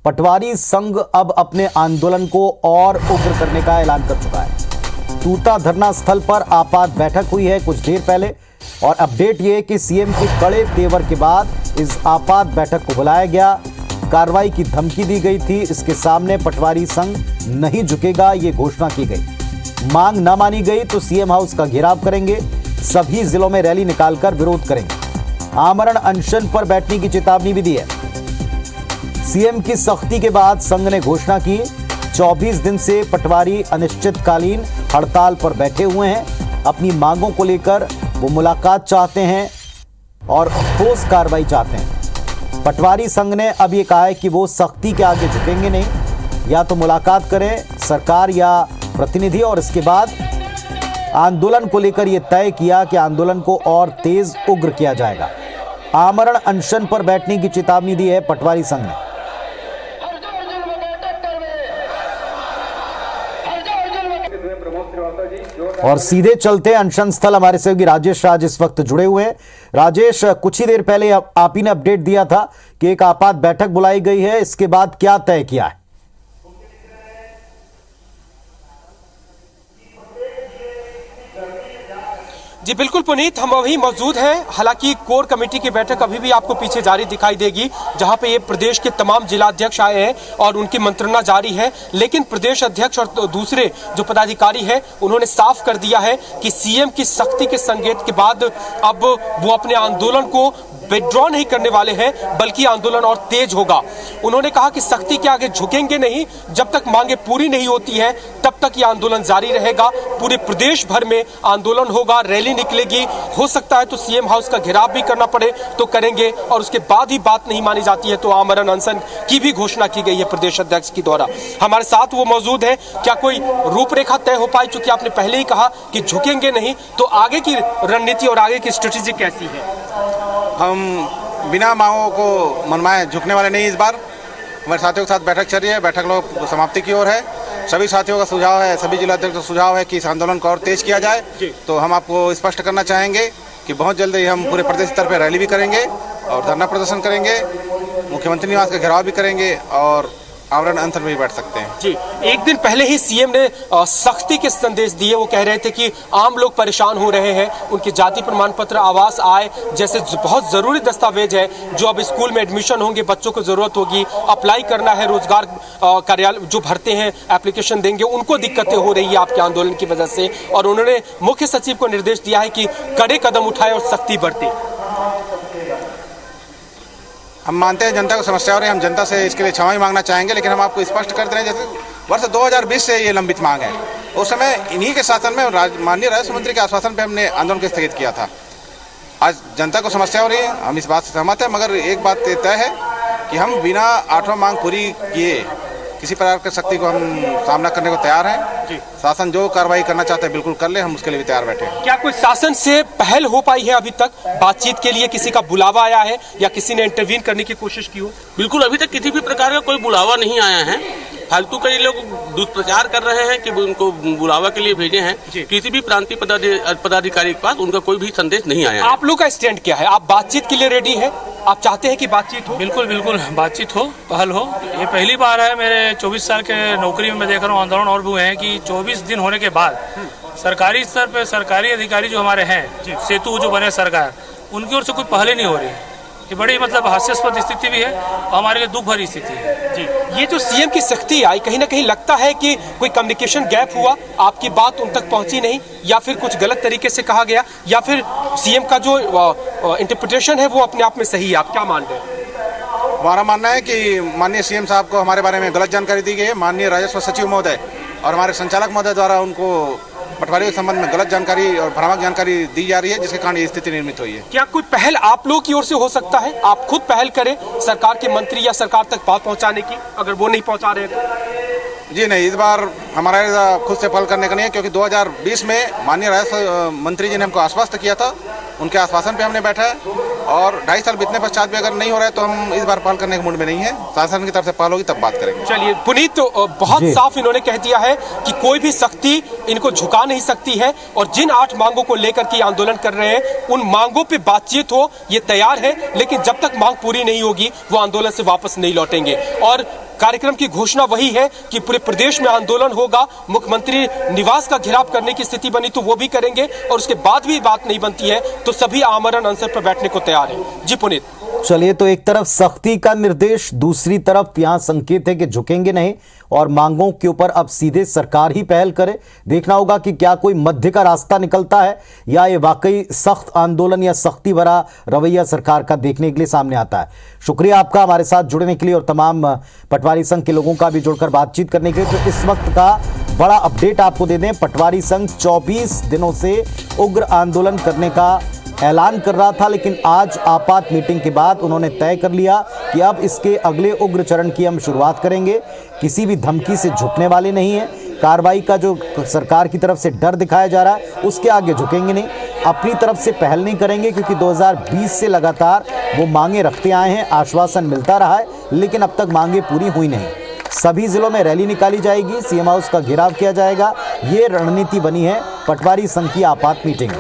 पटवारी संघ अब अपने आंदोलन को और उग्र करने का ऐलान कर चुका है। तूता धरना स्थल पर आपात बैठक हुई है कुछ देर पहले और अपडेट ये कि सीएम के कड़े तेवर के बाद इस आपात बैठक को बुलाया गया। कार्रवाई की धमकी दी गई थी। इसके सामने पटवारी संघ नहीं झुकेगा, ये घोषणा की गई। मांग न मानी गई तो सीएम हाउस का घेराव करेंगे। सभी जिलों में रैली निकालकर विरोध करेंगे। आमरण अनशन पर बैठने की चेतावनी भी दी है। सीएम की सख्ती के बाद संघ ने घोषणा की 24 दिन से पटवारी अनिश्चितकालीन हड़ताल पर बैठे हुए हैं। अपनी मांगों को लेकर वो मुलाकात चाहते हैं और ठोस कार्रवाई चाहते हैं। पटवारी संघ ने अब ये कहा है कि वो सख्ती के आगे झुकेंगे नहीं, या तो मुलाकात करें सरकार या प्रतिनिधि, और इसके बाद आंदोलन को लेकर यह तय किया कि आंदोलन को और तेज उग्र किया जाएगा। आमरण अनशन पर बैठने की चेतावनी दी है पटवारी संघ ने। और सीधे चलते अनशन स्थल, हमारे सहयोगी राजेश राज इस वक्त जुड़े हुए हैं। राजेश, कुछ ही देर पहले आप ही ने अपडेट दिया था कि एक आपात बैठक बुलाई गई है, इसके बाद क्या तय किया है? जी बिल्कुल पुनीत, हम अभी मौजूद हैं। हालांकि कोर कमेटी की बैठक अभी भी आपको पीछे जारी दिखाई देगी, जहां पे ये प्रदेश के तमाम जिलाध्यक्ष आए हैं और उनकी मंत्रणा जारी है। लेकिन प्रदेश अध्यक्ष और दूसरे जो पदाधिकारी हैं उन्होंने साफ कर दिया है कि सीएम की सख्ती के संकेत के बाद अब वो अपने आंदोलन को विड्रॉ नहीं करने वाले हैं, बल्कि आंदोलन और तेज होगा। उन्होंने कहा कि सख्ती के आगे झुकेंगे नहीं, जब तक मांगे पूरी नहीं होती है तब तक ये आंदोलन जारी रहेगा। पूरे प्रदेश भर में आंदोलन होगा, रैली निकलेगी। हो सकता है तो सीएम हाउस का घेराव भी करना पड़े तो करेंगे, और उसके बाद ही बात नहीं मानी जाती है तो आमरण अनशन की भी घोषणा की गई है प्रदेश अध्यक्ष के द्वारा। हमारे साथ वो मौजूद है। क्या कोई रूपरेखा तय हो पाई? चूंकि आपने पहले ही कहा कि झुकेंगे नहीं, तो आगे की रणनीति और आगे की स्ट्रेटेजी कैसी है? हम बिना मांगों को मनमाए झुकने वाले नहीं। इस बार हमारे साथियों के साथ बैठक चल रही है, बैठक लोग समाप्ति की ओर है। सभी साथियों का सुझाव है, सभी जिलाध्यक्ष का सुझाव है कि इस आंदोलन को और तेज किया जाए। तो हम आपको स्पष्ट करना चाहेंगे कि बहुत जल्द ही हम पूरे प्रदेश स्तर पर रैली भी करेंगे और धरना प्रदर्शन करेंगे, मुख्यमंत्री निवास का घेराव भी करेंगे और आमरण अनशन में भी बैठ सकते हैं। जी, एक दिन पहले ही सीएम ने सख्ती के संदेश दिए। वो कह रहे थे कि आम लोग परेशान हो रहे हैं, उनके जाति प्रमाण पत्र, आवास, आय जैसे बहुत जरूरी दस्तावेज है जो अब स्कूल में एडमिशन होंगे, बच्चों को जरूरत होगी, अप्लाई करना है, रोजगार कार्यालय जो भरते हैं एप्लीकेशन देंगे, उनको दिक्कतें हो रही है आपके आंदोलन की वजह से। और उन्होंने मुख्य सचिव को निर्देश दिया है कि कड़े कदम उठाए और सख्ती बरते। हम मानते हैं जनता को समस्या हो रही है, हम जनता से इसके लिए क्षमा मांगना चाहेंगे, लेकिन हम आपको स्पष्ट कर दे रहे हैं जैसे वर्ष 2020 से ये लंबित मांग है। उस समय इन्हीं के शासन में माननीय राजस्व मंत्री के आश्वासन पे हमने आंदोलन को स्थगित किया था। आज जनता को समस्या हो रही है, हम इस बात से सहमत हैं, मगर एक बात तय है कि हम बिना 8वां मांग पूरी किए किसी प्रकार की शक्ति को हम सामना करने को तैयार हैं। शासन जो कार्रवाई करना चाहते हैं बिल्कुल कर ले, हम उसके लिए भी तैयार बैठे हैं। क्या कोई शासन से पहल हो पाई है अभी तक? बातचीत के लिए किसी का बुलावा आया है या किसी ने इंटरवीन करने की कोशिश की हो? बिल्कुल, अभी तक किसी भी प्रकार का कोई बुलावा नहीं आया है। फालतू कई लोग दुष्प्रचार कर रहे हैं कि उनको बुलावा के लिए भेजे हैं। किसी भी प्रांतीय पदाधिकारी के पास उनका कोई भी संदेश नहीं आया। आप लोग का स्टैंड क्या है? आप बातचीत के लिए रेडी है? आप चाहते हैं कि बातचीत हो? बिल्कुल बिल्कुल, बातचीत हो, पहल हो। ये पहली बार है मेरे 24 साल के नौकरी में मैं देख रहा हूँ आंदोलन और भी हुए हैं कि 24 दिन होने के बाद सरकारी स्तर पे सरकारी अधिकारी जो हमारे हैं, सेतु जो बने सरकार, उनकी ओर से कोई पहल ही नहीं हो रही है। ये बड़ी हास्यास्पद स्थिति भी है और हमारे लिए दुख भरी स्थिति है। जी, ये जो सीएम की सख्ती आई, कहीं ना कहीं लगता है कि कोई कम्युनिकेशन गैप हुआ, आपकी बात उन तक पहुंची नहीं, या फिर कुछ गलत तरीके से कहा गया, या फिर सीएम का जो इंटरप्रिटेशन है वो अपने आप में सही है? आप क्या मान रहे हैं? हमारा मानना है कि माननीय सीएम साहब को हमारे बारे में गलत जानकारी दी गई है। माननीय राजस्व सचिव महोदय और हमारे संचालक महोदय द्वारा उनको पटवारी के संबंध में गलत जानकारी और भ्रामक जानकारी दी जा रही है, जिसके कारण ये स्थिति निर्मित हुई है। क्या कोई पहल आप लोगों की ओर से हो सकता है? आप खुद पहल करें सरकार के मंत्री या सरकार तक बात पहुंचाने की, अगर वो नहीं पहुंचा रहे तो? जी नहीं, इस बार हमारा खुद से पहल करने का नहीं है, क्योंकि 2020 में माननीय राजस्व मंत्री जी ने हमको आश्वस्त किया था, उनके आश्वासन पे हमने बैठा है और 2.5 साल बीतने पश्चात भी अगर नहीं हो रहा है तो हम इस बार पहल करने के मूड में नहीं है। शासन की तरफ से पहल होगी तब बात करेंगे। चलिए पुनीत, तो बहुत साफ इन्होंने कह दिया है कि कोई भी शक्ति इनको झुका नहीं सकती है, और जिन 8 मांगों को लेकर के आंदोलन कर रहे हैं उन मांगों पे बातचीत हो ये तैयार है, लेकिन जब तक मांग पूरी नहीं होगी वो आंदोलन से वापस नहीं लौटेंगे। और कार्यक्रम की घोषणा वही है कि पूरे प्रदेश में आंदोलन होगा, मुख्यमंत्री निवास का घेराव करने की स्थिति बनी तो वो भी करेंगे, और उसके बाद भी बात नहीं बनती है तो सभी आमरण अनशन पर बैठने को तैयार है। जी पुनीत। चलिए, तो एक तरफ सख्ती का निर्देश, दूसरी तरफ यहां संकेत है कि झुकेंगे नहीं और मांगों के ऊपर अब सीधे सरकार ही पहल करे। देखना होगा कि क्या कोई मध्य का रास्ता निकलता है या ये वाकई सख्त आंदोलन या सख्ती भरा रवैया सरकार का देखने के लिए सामने आता है। शुक्रिया आपका हमारे साथ जुड़ने के लिए और तमाम पटवारी संघ के लोगों का भी जुड़कर बातचीत करने के लिए। तो इस वक्त का बड़ा अपडेट आपको दे दें, पटवारी संघ 24 दिनों से उग्र आंदोलन करने का ऐलान कर रहा था, लेकिन आज आपात मीटिंग के बाद उन्होंने तय कर लिया कि अब इसके अगले उग्र चरण की हम शुरुआत करेंगे। किसी भी धमकी से झुकने वाले नहीं है। कार्रवाई का जो सरकार की तरफ से डर दिखाया जा रहा है उसके आगे झुकेंगे नहीं, अपनी तरफ से पहल नहीं करेंगे, क्योंकि 2020 से लगातार वो मांगे रखते आए हैं, आश्वासन मिलता रहा है, लेकिन अब तक मांगे पूरी हुई नहीं। सभी जिलों में रैली निकाली जाएगी, सीएम हाउस का घेराव किया जाएगा। ये रणनीति बनी है पटवारी संघ की आपात मीटिंग।